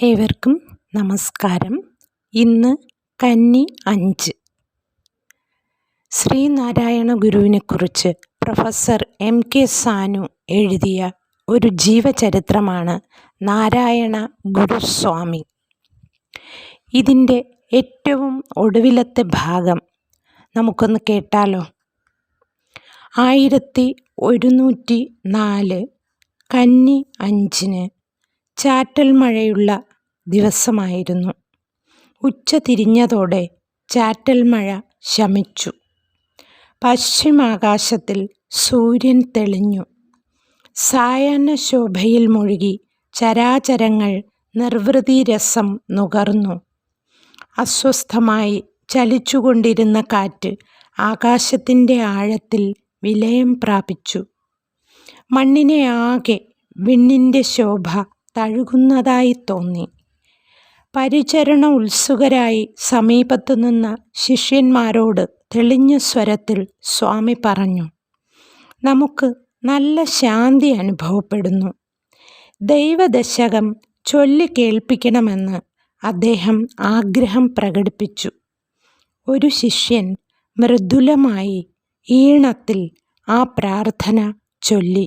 ഏവർക്കും നമസ്കാരം. ഇന്ന് കന്നി 5. ശ്രീനാരായണ ഗുരുവിനെക്കുറിച്ച് പ്രൊഫസർ MK സാനു എഴുതിയ ഒരു ജീവചരിത്രമാണ് നാരായണ ഗുരുസ്വാമി. ഇതിൻ്റെ ഏറ്റവും ഒടുവിലത്തെ ഭാഗം നമുക്കൊന്ന് കേട്ടാലോ. 1104 കന്നി 5 ചാറ്റൽ മഴയുള്ള ദിവസമായിരുന്നു. ഉച്ച തിരിഞ്ഞതോടെ ചാറ്റൽ മഴ ശമിച്ചു. പശ്ചിമാകാശത്തിൽ സൂര്യൻ തെളിഞ്ഞു. സായാഹ്ന ശോഭയിൽ മുഴുകി ചരാചരങ്ങൾ നിർവൃതിരസം നുകർന്നു. അസ്വസ്ഥമായി ചലിച്ചുകൊണ്ടിരുന്ന കാറ്റ് ആകാശത്തിൻ്റെ ആഴത്തിൽ വിലയം പ്രാപിച്ചു. മണ്ണിനെ ആകെ വിണ്ണിൻ്റെ ശോഭ തഴുകുന്നതായി തോന്നി. പരിചരണ ഉത്സുകരായി സമീപത്തു നിന്ന ശിഷ്യന്മാരോട് തെളിഞ്ഞ സ്വരത്തിൽ സ്വാമി പറഞ്ഞു, നമുക്ക് നല്ല ശാന്തി അനുഭവപ്പെടുന്നു. ദൈവദശകം ചൊല്ലി കേൾപ്പിക്കണമെന്ന് അദ്ദേഹം ആഗ്രഹം പ്രകടിപ്പിച്ചു. ഒരു ശിഷ്യൻ മൃദുലമായി ഈണത്തിൽ ആ പ്രാർത്ഥന ചൊല്ലി.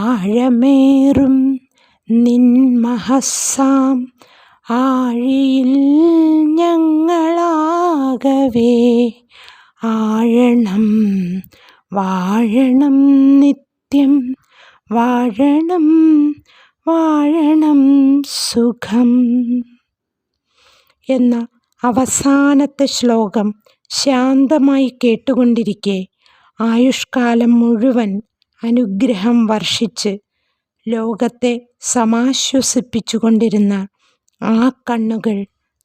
ആഴമേറും നിൻ മഹസ്സാം ആഴിയിൽ ഞങ്ങളാകവേ ആഴണം വാഴണം നിത്യം വാഴണം വാഴണം സുഖം എന്ന അവസാനത്തെ ശ്ലോകം ശാന്തമായി കേട്ടുകൊണ്ടിരിക്കെ ആയുഷ്കാലം മുഴുവൻ അനുഗ്രഹം വർഷിച്ച് ലോകത്തെ സമാശ്വസിപ്പിച്ചുകൊണ്ടിരുന്ന ആ കണ്ണുകൾ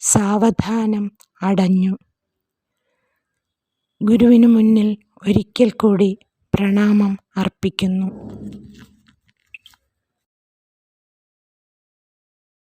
സാവധാനം അടഞ്ഞു. ഗുരുവിനു മുന്നിൽ ഒരിക്കൽ കൂടി പ്രണാമം അർപ്പിക്കുന്നു.